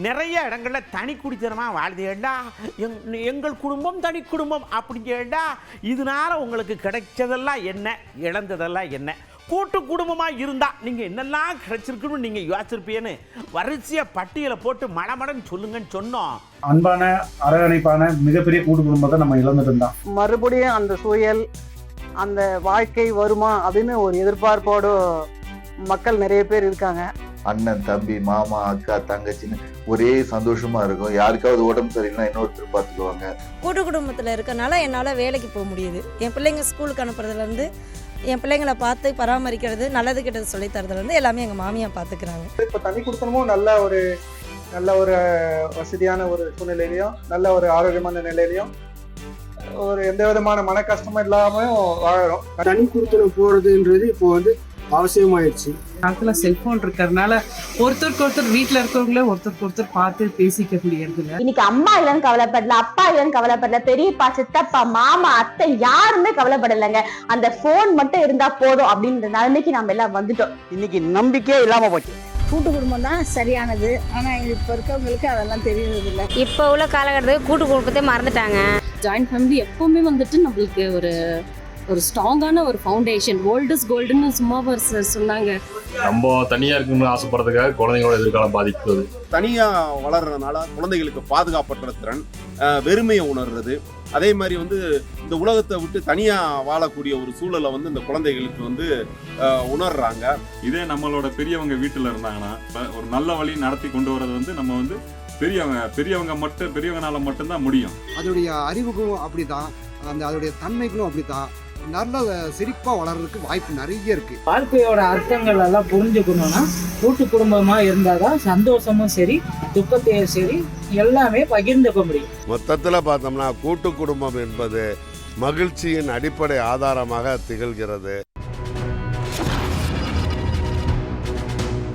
நிறைய இடங்களில் தனி குடித்தனமாக வாழ்ந்தேடா, எங்கள் குடும்பம் தனி குடும்பம் அப்படிங்கடா. இதனால உங்களுக்கு கிடைச்சதெல்லாம் என்ன, இழந்ததெல்லாம் என்ன? கூட்டு குடும்பமாக இருந்தால் நீங்கள் என்னெல்லாம் கிடைச்சிருக்குன்னு நீங்கள் யோசிச்சிருப்பீன்னு வரிசையாக பட்டியலை போட்டு மடமடன்னு சொல்லுங்கன்னு சொன்னோம். அன்பான அரவணைப்பான மிகப்பெரிய கூட்டு குடும்பத்தை நம்ம இழந்துட்டு இருந்தோம். மறுபடியும் அந்த சூழல், அந்த வாழ்க்கை வருமா அப்படின்னு ஒரு எதிர்பார்ப்போடு மக்கள் நிறைய பேர் இருக்காங்க. அண்ணன், தம்பி, மாமா, அக்கா, தங்கச்சின்னு ஒரே சந்தோஷமா இருக்கும். யாருக்காவது உடம்பு சரியில்லைன்னா இன்னொருத்தர் பார்த்துக்குவாங்க. கூட்டு குடும்பத்தில் இருக்கனால என்னால் வேலைக்கு போக முடியுது. என் பிள்ளைங்க ஸ்கூலுக்கு அனுப்புறதுலேருந்து, என் பிள்ளைங்களை பார்த்து பராமரிக்கிறது, நல்லது கெட்டது சொல்லித்தரதுலேருந்து எல்லாமே எங்கள் மாமியா பார்த்துக்கிறாங்க. இப்போ தனி குடுத்தனமும் நல்ல ஒரு வசதியான ஒரு சூழ்நிலையிலையும், நல்ல ஒரு ஆரோக்கியமான நிலையிலையும், ஒரு எந்த விதமான மன கஷ்டமும் இல்லாமல் வாழறோம். தனி குடுத்தனம் போறதுன்றது இப்போ அவசியமாயிடுச்சு. காலத்துல செல்போன் இருக்கிறதுனால ஒருத்தருக்கு ஒருத்தர் வீட்டுல இருக்கவங்களே ஒருத்தருக்கு ஒருத்தர் பார்த்து பேசிக்க முடியறதில்ல. இன்னைக்கு அம்மா இல்லைன்னு கவலைப்படல, அப்பா இல்லைன்னு கவலைப்படல, பெரியப்பா, சித்தப்பா, மாமா, அத்தை யாருமே கவலைப்படலைங்க. அந்த போன் மட்டும் இருந்தா போதும் அப்படின்ற நிலைமைக்கு நம்ம எல்லாம் வந்துட்டோம். இன்னைக்கு நம்பிக்கையே இல்லாம போச்சு. கூட்டு குடும்பம் தான் சரியானது. ஆனால் இப்போ இருக்கவங்களுக்கு அதெல்லாம் தெரியறது இல்லை. இப்போ உள்ள காலகட்டத்துக்கு கூட்டு குடும்பத்தை மறந்துட்டாங்க. ஜாயிண்ட் ஃபேமிலி எப்பவுமே நம்மளுக்கு ஒரு ஸ்ட்ராங்கான ஒரு ஃபவுண்டேஷன். ஓல்ட் இஸ் கோல்டுன்னு சும்மா சொன்னாங்க. நம்ம தனியா இருக்குன்னு ஆசைப்படுறதுக்காக குழந்தைங்களோட எதிர்காலம் பாதிக்குது. தனியா வளர்றதுனால குழந்தைகளுக்கு பாதுகாப்பற்ற திறன், வெறுமையை உணர்றது, அதே மாதிரி இந்த உலகத்தை விட்டு தனியா வாழக்கூடிய ஒரு சூழலை இந்த குழந்தைகளுக்கு உணர்றாங்க. இதே நம்மளோட பெரியவங்க வீட்டுல இருந்தாங்கன்னா ஒரு நல்ல வழி நடத்தி கொண்டு வர்றது நம்ம பெரியவங்கனால மட்டும்தான் முடியும். அதோடைய அறிவுக்கும் அப்படிதான், அதோடைய தன்மைகளும் அப்படித்தான். நல்ல சிரிப்பா வளர்றதுக்கு வாய்ப்பு நிறைய இருக்கு. வாழ்க்கையோட அர்த்தங்கள் எல்லாம் புரிஞ்சுக்கணும்னா கூட்டு குடும்பமா இருந்தாதான் சந்தோஷமும் சரி, துக்கத்தையும் சரி எல்லாமே பகிர்ந்துக்க முடியும். மொத்தத்துல பார்த்தோம்னா கூட்டு குடும்பம் என்பது மகிழ்ச்சியின் அடிப்படை ஆதாரமாக திகழ்கிறது.